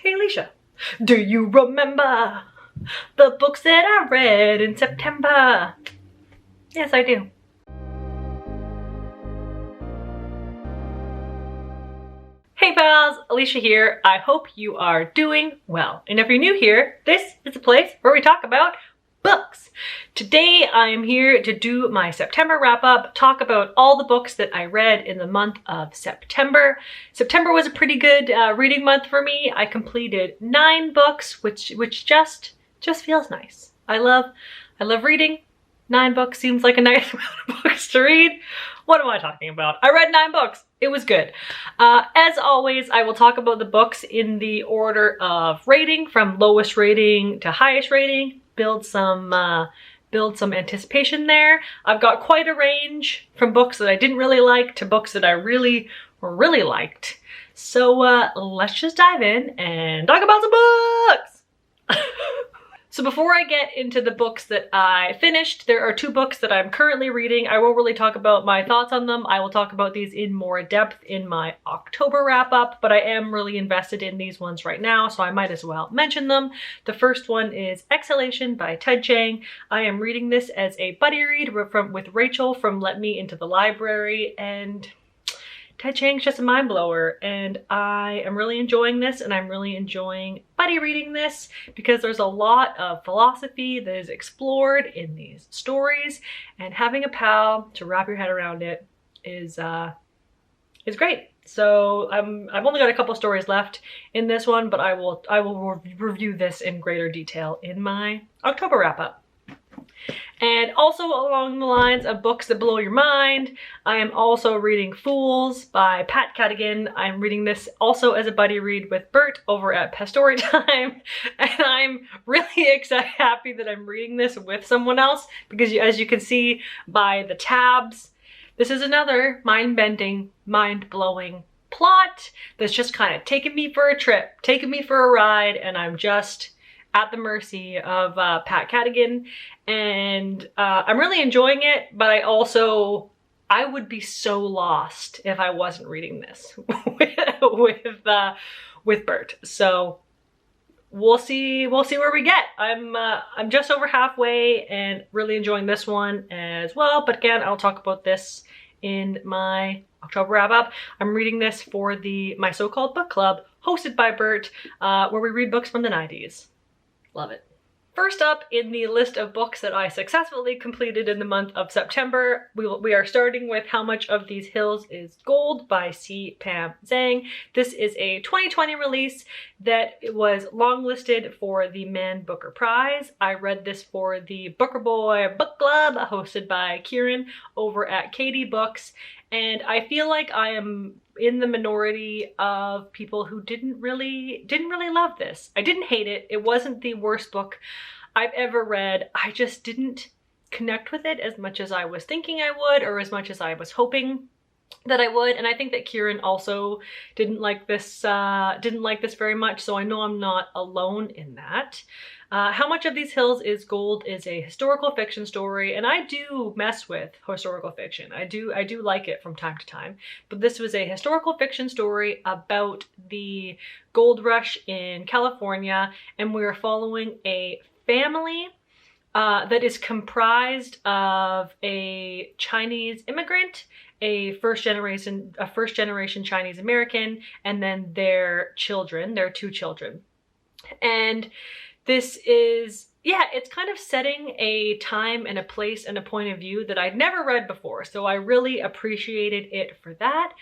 Hey Alicia, do you remember the books that I read in September? Yes, I do. Hey pals, Alicia here. I hope you are doing well. And if you're new here, this is a place where we talk about books. Today I am here to do my September wrap up, talk about all the books that I read in the month of September. September was a pretty good reading month for me. I completed 9 books, which just feels nice. I love reading. 9 books seems like a nice amount of books to read. What am I talking about? I read 9 books. It was good. As always, I will talk about the books in the order of rating, from lowest rating to highest rating. Build some anticipation there. I've got quite a range from books that I didn't really like to books that I really liked. So let's just dive in and talk about some books. So before I get into the books that I finished, there are 2 books that I'm currently reading. I won't really talk about my thoughts on them. I will talk about these in more depth in my October wrap up, but I am really invested in these ones right now, so I might as well mention them. The first one is Exhalation by Chiang. I am reading this as a buddy read with Rachel from Let Me Into the Library, and Chiang's just a mind blower, and I am really enjoying this, and I'm really enjoying buddy reading this because there's a lot of philosophy that is explored in these stories, and having a pal to wrap your head around it is great. So I've only got a couple stories left in this one, but I will review this in greater detail in my October wrap up. And also along the lines of books that blow your mind, I am also reading Fools by Pat Cadigan. I'm reading this also as a buddy read with Bert over at Pastori Time, and I'm really happy that I'm reading this with someone else because as you can see by the tabs, this is another mind-bending, mind-blowing plot that's just kind of taking me for a trip, taking me for a ride, and I'm just at the mercy of Pat Cadigan, and I'm really enjoying it, but I would be so lost if I wasn't reading this with Bert. So we'll see where we get. I'm just over halfway and really enjoying this one as well, but again, I'll talk about this in my October wrap up. I'm reading this for my so-called book club hosted by Bert, where we read books from the 90s. Love it. First up in the list of books that I successfully completed in the month of September, we are starting with How Much of These Hills is Gold by C. Pam Zhang. This is a 2020 release that was longlisted for the Man Booker Prize. I read this for the Booker Boy Book Club hosted by Kieran over at Katie Books, and I feel like I am in the minority of people who didn't really love this. I didn't hate it. It wasn't the worst book I've ever read. I just didn't connect with it as much as I was thinking I would, or as much as I was hoping that I would. And I think that Kieran also didn't like this very much, so I know I'm not alone in that. How Much of These Hills is Gold is a historical fiction story, and I do mess with historical fiction. I do like it from time to time, but this was a historical fiction story about the gold rush in California, and we are following a family that is comprised of a Chinese immigrant, a first generation Chinese American, and then their 2 children. And this is, yeah, it's kind of setting a time and a place and a point of view that I'd never read before, so I really appreciated it for that.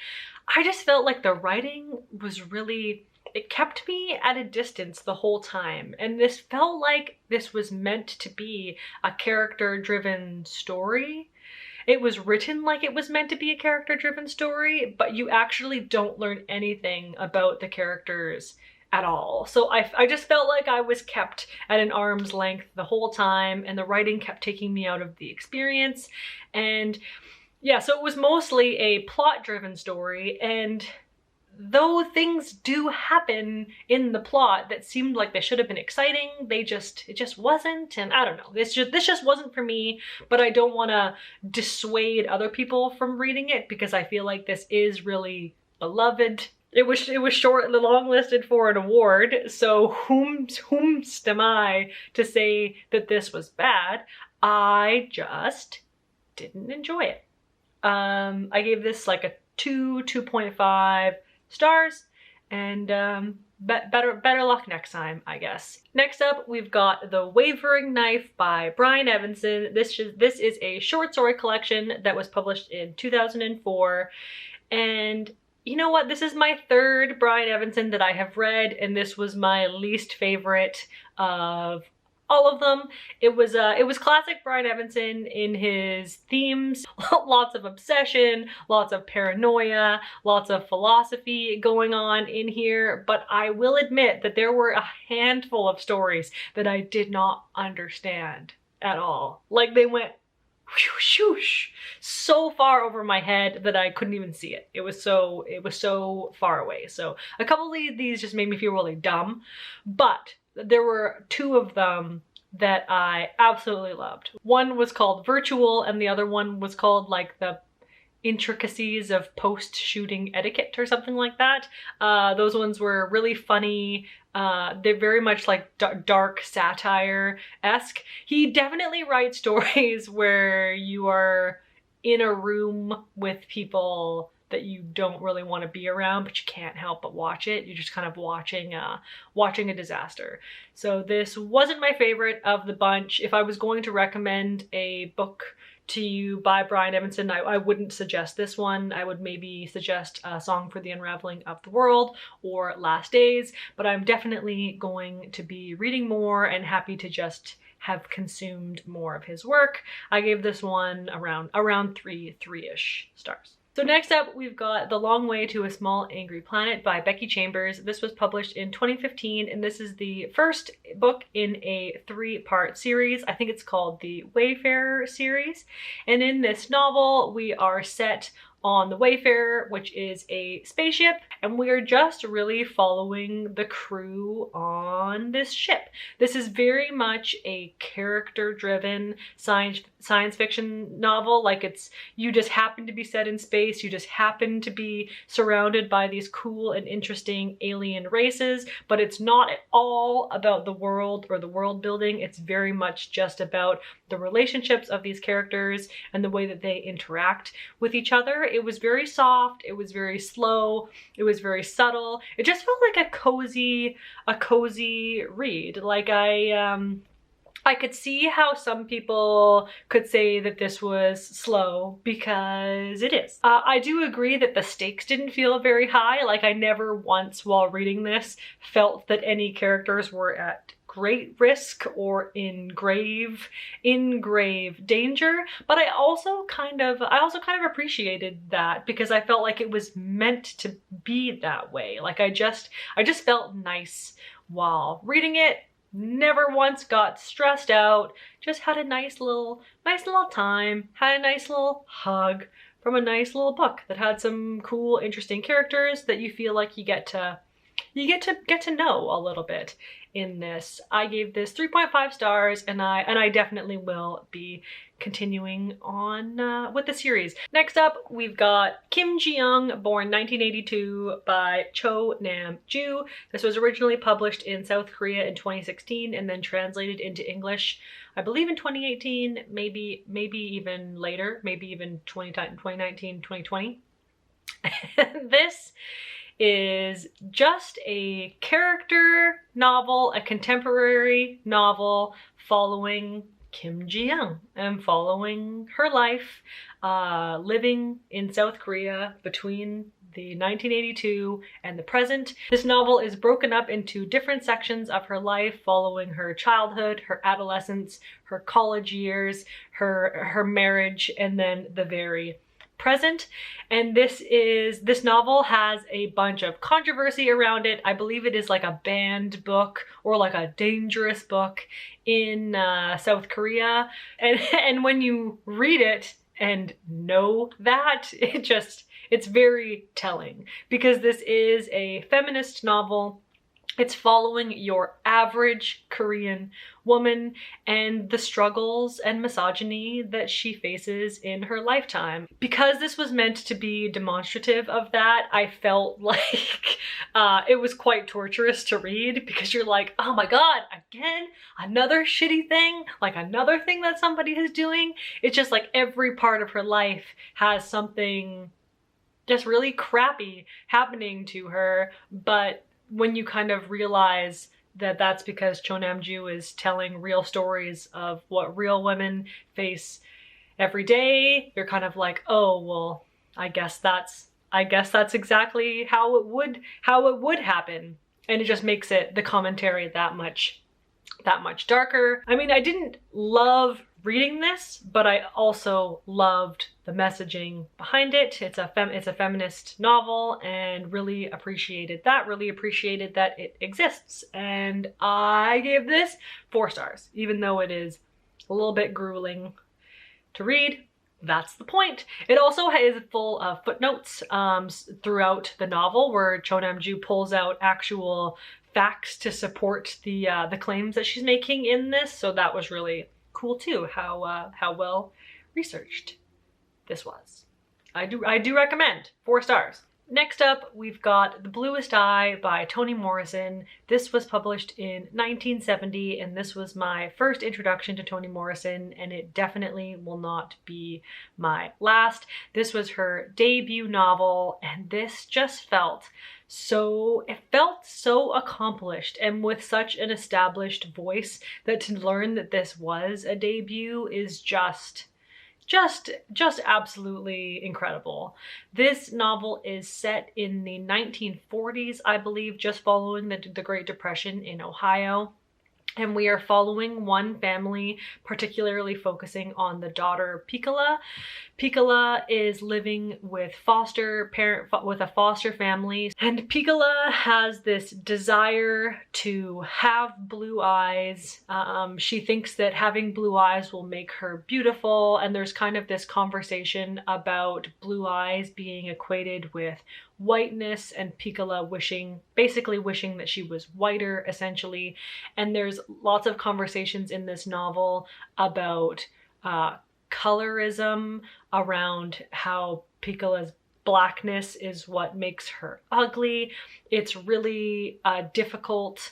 I just felt like the writing was really, it kept me at a distance the whole time, and this felt like this was meant to be a character-driven story. It was written like it was meant to be a character-driven story, but you actually don't learn anything about the characters at all. So I just felt like I was kept at an arm's length the whole time, and the writing kept taking me out of the experience. And yeah, so it was mostly a plot-driven story, and though things do happen in the plot that seemed like they should have been exciting, it just wasn't, and I don't know. This just wasn't for me, but I don't want to dissuade other people from reading it because I feel like this is really beloved It was longlisted for an award, so whomst am I to say that this was bad? I just didn't enjoy it. I gave this like a 2.5 stars, and better luck next time, I guess. Next up, we've got The Wavering Knife by Brian Evenson. This is a short story collection that was published in 2004, and you know what? This is my third Brian Evenson that I have read, and this was my least favorite of all of them. It was classic Brian Evenson in his themes. Lots of obsession, lots of paranoia, lots of philosophy going on in here, but I will admit that there were a handful of stories that I did not understand at all. Like, they went whoosh, so far over my head that I couldn't even see it. It was so far away. So a couple of these just made me feel really dumb, but there were two of them that I absolutely loved. One was called Virtual, and the other one was called like The Intricacies of Post-Shooting Etiquette or something like that. Those ones were really funny. They're very much like dark satire-esque. He definitely writes stories where you are in a room with people that you don't really want to be around, but you can't help but watch it. You're just kind of watching a disaster. So this wasn't my favorite of the bunch. If I was going to recommend a book to you by Brian Evenson, I wouldn't suggest this one. I would maybe suggest A Song for the Unraveling of the World or Last Days, but I'm definitely going to be reading more and happy to just have consumed more of his work. I gave this one around three-ish stars. So next up, we've got The Long Way to a Small Angry Planet by Becky Chambers. This was published in 2015, and this is the first book in a 3-part series. I think it's called the Wayfarer series. And in this novel, we are set on the Wayfarer, which is a spaceship, and we are just really following the crew on this ship. This is very much a character-driven science fiction novel. Like, you just happen to be set in space, you just happen to be surrounded by these cool and interesting alien races, but it's not at all about the world or the world building. It's very much just about the relationships of these characters and the way that they interact with each other. It was very soft, it was very slow, it was very subtle. It just felt like a cozy read. Like, I could see how some people could say that this was slow, because it is. I do agree that the stakes didn't feel very high. Like, I never once while reading this felt that any characters were at great risk or in grave danger, but I also kind of appreciated that, because I felt like it was meant to be that way. Like, I just felt nice while reading it. Never once got stressed out, just had a nice little time, had a nice little hug from a nice little book that had some cool, interesting characters that you feel like you get to know a little bit in this. I gave this 3.5 stars, and I definitely will be continuing on with the series. Next up, we've got Jiyoung Born 1982 by Nam-Joo. This was originally published in South Korea in 2016 and then translated into English, I believe, in 2018, maybe even later, maybe even 2019, 2020. This is just a character novel, a contemporary novel following Kim Ji-young and following her life living in South Korea between the 1982 and the present. This novel is broken up into different sections of her life, following her childhood, her adolescence, her college years, her marriage, and then the very present. And this novel has a bunch of controversy around it. I believe it is like a banned book or like a dangerous book in South Korea. And when you read it and know that, it's very telling, because this is a feminist novel It's following your average Korean woman and the struggles and misogyny that she faces in her lifetime. Because this was meant to be demonstrative of that, I felt like it was quite torturous to read, because you're like, oh my god, again, another shitty thing, like another thing that somebody is doing. It's just like every part of her life has something just really crappy happening to her, but when you kind of realize that that's because Cho Nam-Joo is telling real stories of what real women face every day, you're kind of like, oh, well, I guess that's exactly how it would happen. And it just makes it, the commentary, that much darker. I mean, I didn't love reading this, but I also loved the messaging behind it. It's a feminist novel, and really appreciated that it exists. And I gave this 4 stars, even though it is a little bit grueling to read. That's the point. It also is full of footnotes throughout the novel, where Cho Nam-Joo pulls out actual facts to support the claims that she's making in this. So that was really cool too, how well researched this was. I do recommend. 4 stars. Next up, we've got The Bluest Eye by Toni Morrison. This was published in 1970, and this was my first introduction to Toni Morrison, and it definitely will not be my last. This was her debut novel, and this just felt so accomplished, and with such an established voice, that to learn that this was a debut is just absolutely incredible. This novel is set in the 1940s, I believe, just following the Great Depression in Ohio. And we are following one family, particularly focusing on the daughter Piccola. Piccola is living with a foster family, and Piccola has this desire to have blue eyes. She thinks that having blue eyes will make her beautiful, and there's kind of this conversation about blue eyes being equated with whiteness, and Piccola basically wishing that she was whiter, essentially. And there's lots of conversations in this novel about colorism, around how Piccola's blackness is what makes her ugly. It's really a difficult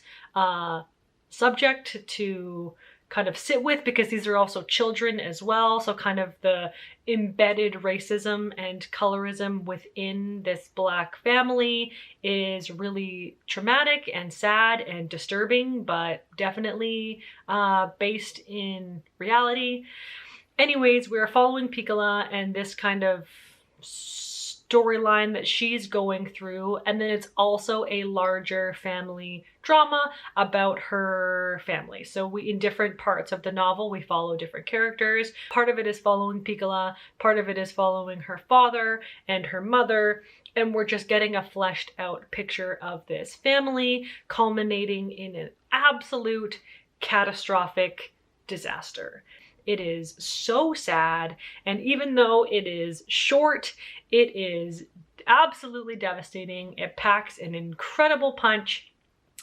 subject to kind of sit with, because these are also children as well. So kind of the embedded racism and colorism within this Black family is really traumatic and sad and disturbing, but definitely based in reality. Anyways, we're following Piccola and this kind of storyline that she's going through, and then it's also a larger family drama about her family. So in different parts of the novel, we follow different characters. Part of it is following Piccola, part of it is following her father and her mother, and we're just getting a fleshed out picture of this family, culminating in an absolute catastrophic disaster. It is so sad, and even though it is short, it is absolutely devastating. It packs an incredible punch,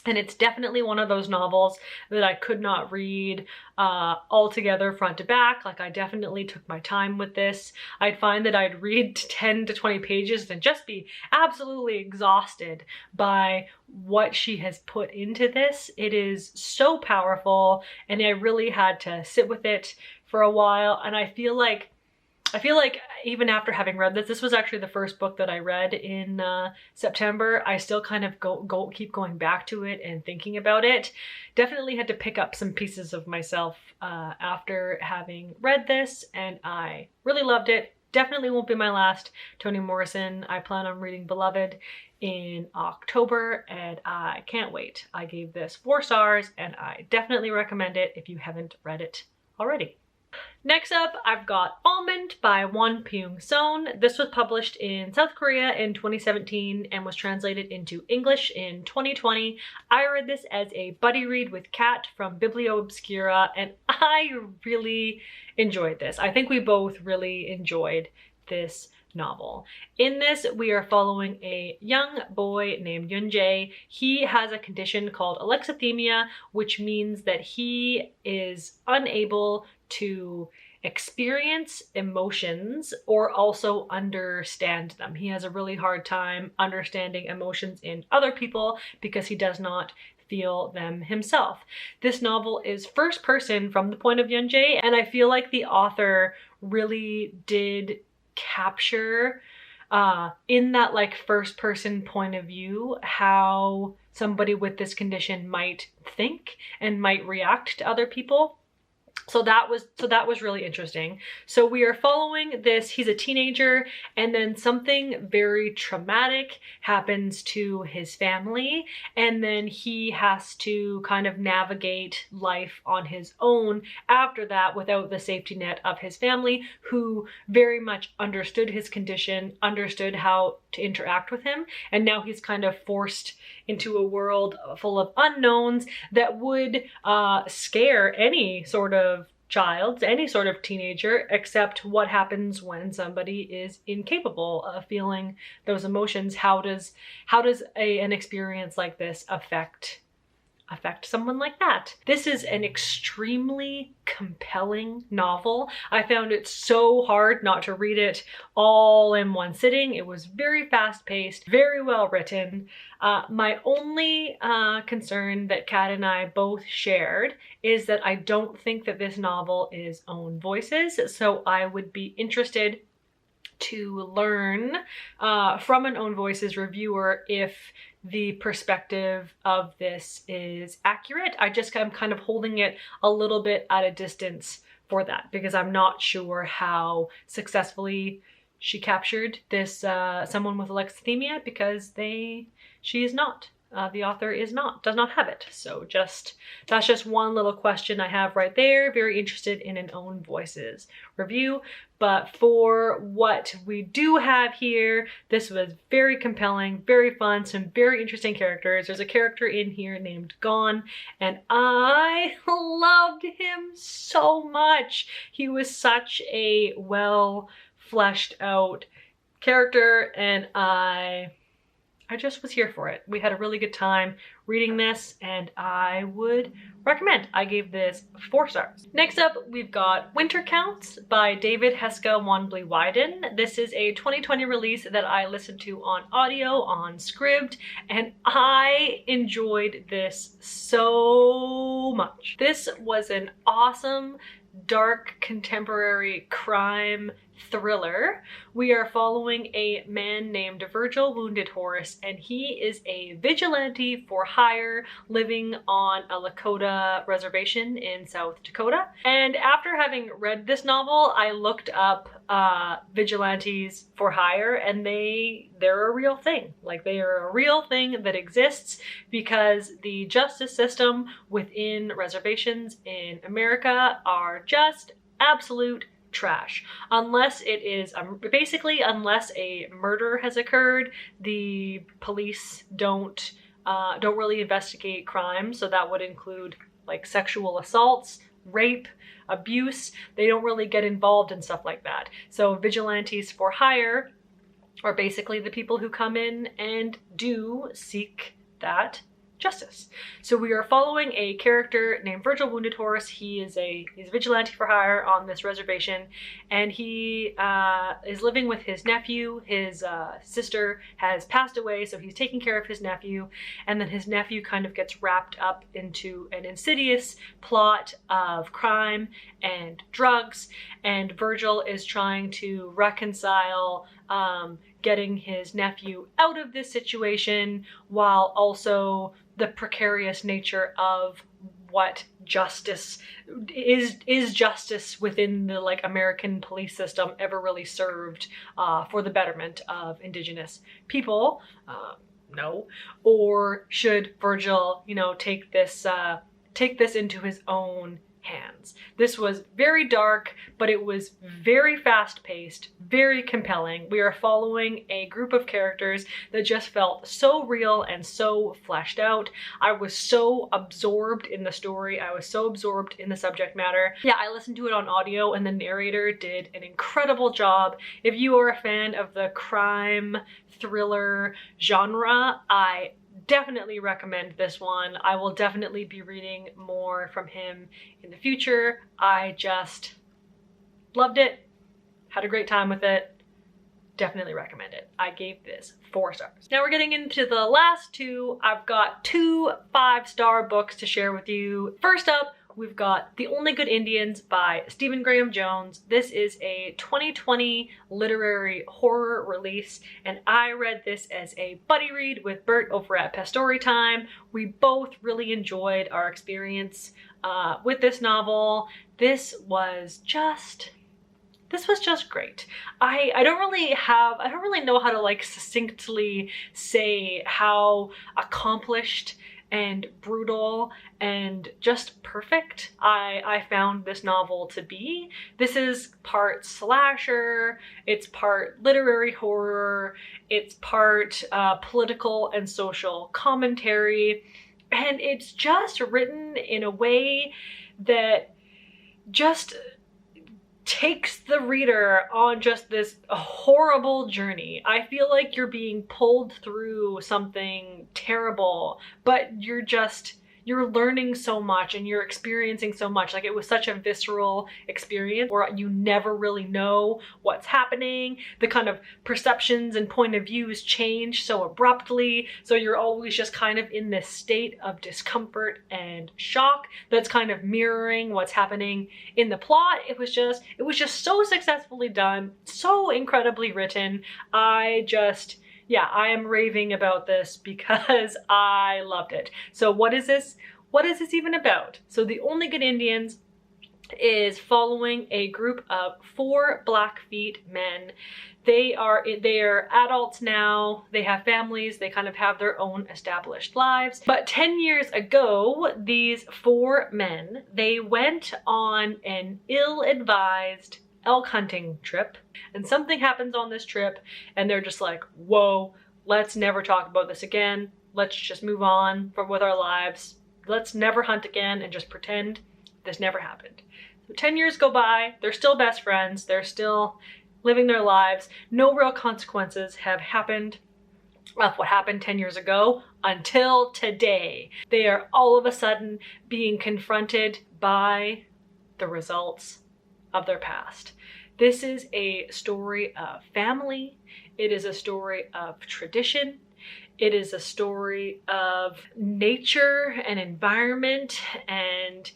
and it's definitely one of those novels that I could not read all together front to back. Like, I definitely took my time with this. I'd find that I'd read 10 to 20 pages and just be absolutely exhausted by what she has put into this. It is so powerful, and I really had to sit with it for a while. And I feel like even after having read this was actually the first book that I read in September. I still kind of keep going back to it and thinking about it. Definitely had to pick up some pieces of myself after having read this, and I really loved it. Definitely won't be my last Toni Morrison. I plan on reading Beloved in October, and I can't wait. I gave this 4 stars, and I definitely recommend it if you haven't read it already. Next up, I've got Almond by Won-Pyung Sohn. This was published in South Korea in 2017 and was translated into English in 2020. I read this as a buddy read with Kat from Biblio Obscura, and I really enjoyed this. I think we both really enjoyed this novel. In this, we are following a young boy named Yoon-jae. He has a condition called alexithymia, which means that he is unable to experience emotions or also understand them. He has a really hard time understanding emotions in other people because he does not feel them himself. This novel is first person from the point of Yoon-jae, and I feel like the author really did capture in that like first person point of view how somebody with this condition might think and might react to other people. So that was really interesting. So we are following this, he's a teenager, and then something very traumatic happens to his family, and then he has to kind of navigate life on his own after that without the safety net of his family, who very much understood his condition, understood how to interact with him, and now he's kind of forced into a world full of unknowns that would scare any sort of child, any sort of teenager, except what happens when somebody is incapable of feeling those emotions. How does an experience like this affect someone like that? This is an extremely compelling novel. I found it so hard not to read it all in one sitting. It was very fast-paced, very well written. My only concern that Kat and I both shared is that I don't think that this novel is own voices, so I would be interested to learn from an own voices reviewer if the perspective of this is accurate. I'm kind of holding it a little bit at a distance for that because I'm not sure how successfully she captured this someone with alexithymia, because she is not. The author does not have it. So that's just one little question I have right there. Very interested in an own voices review. But for what we do have here, this was very compelling, very fun, some very interesting characters. There's a character in here named Gon, and I loved him so much. He was such a well fleshed out character, and I just was here for it. We had a really good time reading this, and I would recommend. I gave this 4 stars. Next up, we've got Winter Counts by David, Heska, Wanbli, Weiden. This is a 2020 release that I listened to on audio on Scribd, and I enjoyed this so much. This was an awesome, dark, contemporary crime thriller. We are following a man named Virgil Wounded Horse, and he is a vigilante for hire living on a Lakota reservation in South Dakota. And after having read this novel, I looked up vigilantes for hire, and they're a real thing. Like, they are a real thing that exists because the justice system within reservations in America are just absolute trash. Unless it is basically unless a murder has occurred, the police don't really investigate crime. So that would include like sexual assaults, rape, abuse. They don't really get involved in stuff like that. So vigilantes for hire are basically the people who come in and do seek that justice. So we are following a character named Virgil Wounded Horse. He's a vigilante for hire on this reservation, and he is living with his nephew. His sister has passed away, so he's taking care of his nephew, and then his nephew kind of gets wrapped up into an insidious plot of crime and drugs, and Virgil is trying to reconcile getting his nephew out of this situation while also the precarious nature of what justice is justice within the like American police system ever really served for the betterment of Indigenous people? No. Or should Virgil, take this into his own hands. This was very dark, but it was very fast-paced, very compelling. We are following a group of characters that just felt so real and so fleshed out. I was so absorbed in the story. I was so absorbed in the subject matter. Yeah, I listened to it on audio and the narrator did an incredible job. If you are a fan of the crime thriller genre, I definitely recommend this one. I will definitely be reading more from him in the future. I just loved it, had a great time with it, definitely recommend it. I gave this 4 stars. Now we're getting into the last two. I've got 2 5-star books to share with you. First up, we've got The Only Good Indians by Stephen Graham Jones. This is a 2020 literary horror release, and I read this as a buddy read with Bert over at Pastori Time. We both really enjoyed our experience with this novel. This was just great. I don't really know how to like succinctly say how accomplished and brutal and just perfect I found this novel to be. This is part slasher, it's part literary horror, it's part political and social commentary, and it's just written in a way that just takes the reader on just this horrible journey. I feel like you're being pulled through something terrible, but you're learning so much and you're experiencing so much. Like, it was such a visceral experience where you never really know what's happening. The kind of perceptions and point of views change so abruptly. So you're always just kind of in this state of discomfort and shock that's kind of mirroring what's happening in the plot. It was just so successfully done, so incredibly written. Yeah, I am raving about this because I loved it. So what is this? What is this even about? So The Only Good Indians is following a group of 4 Blackfeet men. They are adults now, they have families, they kind of have their own established lives. But 10 years ago, these 4 men, they went on an ill-advised elk hunting trip, and something happens on this trip and they're just like, whoa, let's never talk about this again. Let's just move on with our lives. Let's never hunt again and just pretend this never happened. So 10 years go by, they're still best friends, they're still living their lives. No real consequences have happened of what happened 10 years ago until today. They are all of a sudden being confronted by the results of their past. This is a story of family. It is a story of tradition. It is a story of nature and environment and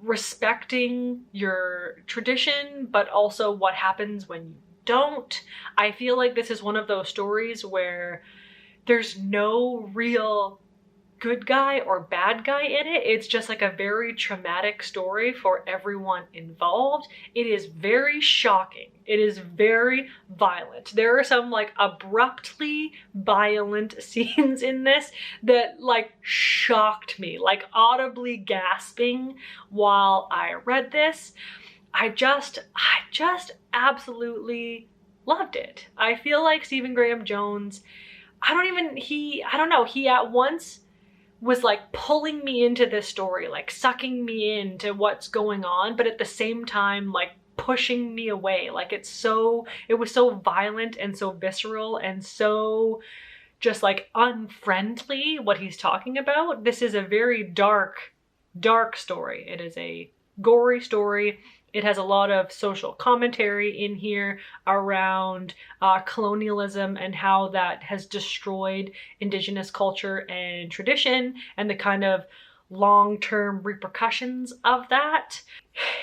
respecting your tradition, but also what happens when you don't. I feel like this is one of those stories where there's no real good guy or bad guy in it. It's just like a very traumatic story for everyone involved. It is very shocking. It is very violent. There are some like abruptly violent scenes in this that like shocked me, like audibly gasping while I read this. I just absolutely loved it. I feel like Stephen Graham Jones, he at once was like pulling me into this story, like sucking me into what's going on, but at the same time, like pushing me away. Like it was so violent and so visceral and so just like unfriendly what he's talking about. This is a very dark story. It is a gory story. It has a lot of social commentary in here around colonialism and how that has destroyed Indigenous culture and tradition and the kind of long-term repercussions of that.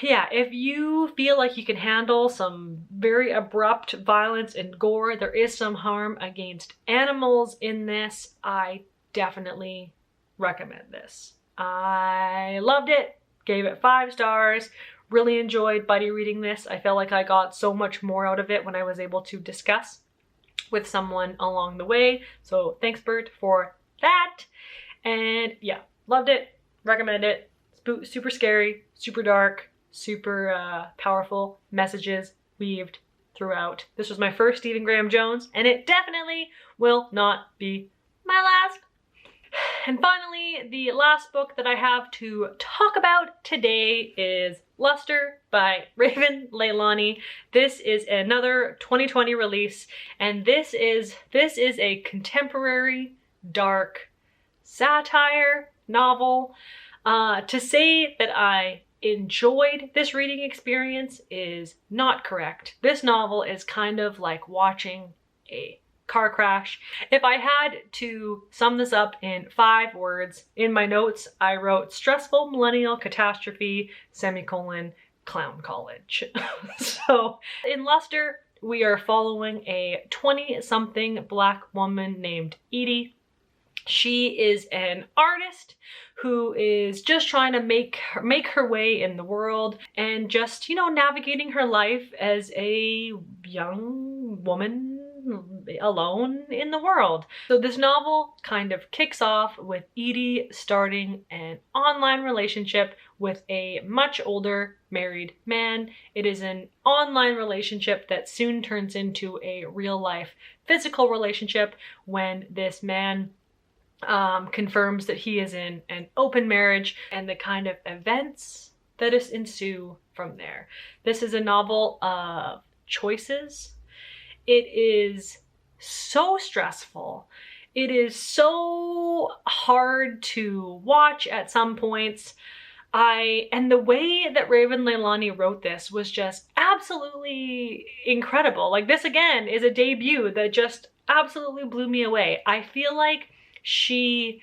Yeah, if you feel like you can handle some very abrupt violence and gore, there is some harm against animals in this, I definitely recommend this. I loved it, gave it 5 stars. Really enjoyed buddy reading this. I felt like I got so much more out of it when I was able to discuss with someone along the way. So thanks, Bert, for that. And yeah, loved it. Recommend it. It's super scary, super dark, super powerful messages weaved throughout. This was my first Stephen Graham Jones, and it definitely will not be my last. And finally, the last book that I have to talk about today is Luster by Raven Leilani. This is another 2020 release, and this is a contemporary, dark satire novel. To say that I enjoyed this reading experience is not correct. This novel is kind of like watching a car crash. If I had to sum this up in 5 words, in my notes I wrote stressful millennial catastrophe, semicolon, clown college. So in Luster, we are following a 20-something Black woman named Edie. She is an artist who is just trying to make her way in the world and just, you know, navigating her life as a young woman alone in the world. So this novel kind of kicks off with Edie starting an online relationship with a much older married man. It is an online relationship that soon turns into a real life physical relationship when this man confirms that he is in an open marriage and the kind of events that ensue from there. This is a novel of choices. It is so stressful. It is so hard to watch at some points. And the way that Raven Leilani wrote this was just absolutely incredible. Like, this again is a debut that just absolutely blew me away. I feel like she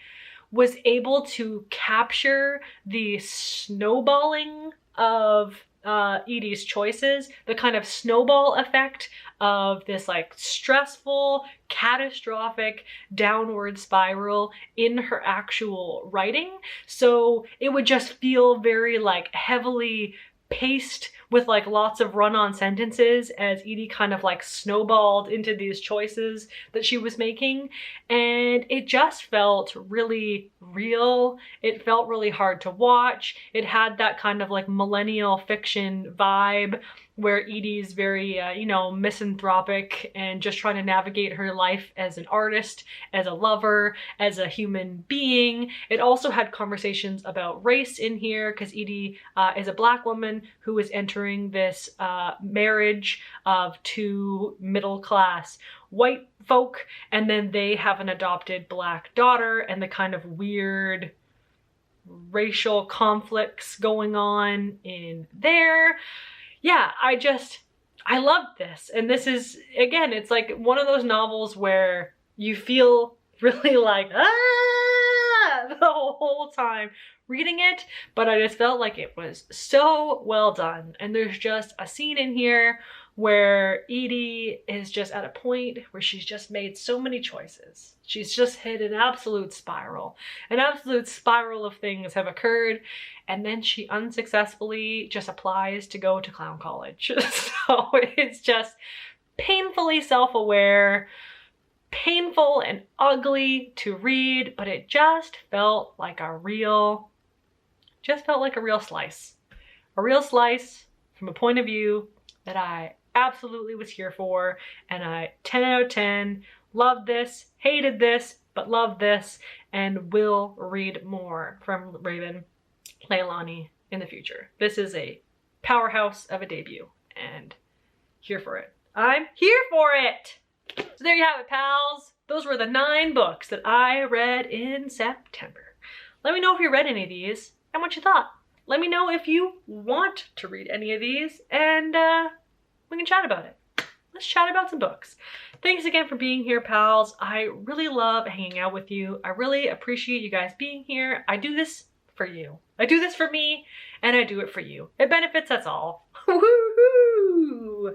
was able to capture the snowballing of Edie's choices, the kind of snowball effect of this like stressful, catastrophic downward spiral in her actual writing. So it would just feel very like heavily paced with like lots of run-on sentences as Edie kind of like snowballed into these choices that she was making. And it just felt really real. It felt really hard to watch. It had that kind of like millennial fiction vibe where Edie's very, you know, misanthropic and just trying to navigate her life as an artist, as a lover, as a human being. It also had conversations about race in here because Edie is a Black woman who is entering this marriage of 2 middle-class white folk, and then they have an adopted Black daughter, and the kind of weird racial conflicts going on in there. Yeah, I loved this. And this is, again, it's like one of those novels where you feel really like, the whole time reading it, but I just felt like it was so well done. And there's just a scene in here where Edie is just at a point where she's just made so many choices. She's just hit an absolute spiral. An absolute spiral of things have occurred, and then she unsuccessfully just applies to go to clown college. So it's just painfully self-aware, painful and ugly to read, but it just felt like a real slice. A real slice from a point of view that I absolutely was here for, and I 10 out of 10 loved this, hated this, but loved this, and will read more from Raven Leilani in the future. This is a powerhouse of a debut, and here for it. I'm here for it! So there you have it, pals. Those were the 9 books that I read in September. Let me know if you read any of these and what you thought. Let me know if you want to read any of these, and we can chat about it. Let's chat about some books. Thanks again for being here, pals. I really love hanging out with you. I really appreciate you guys being here. I do this for you. I do this for me, and I do it for you. It benefits us all. Woohoo!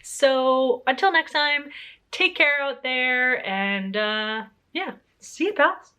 So until next time, take care out there, and yeah, see you, pals.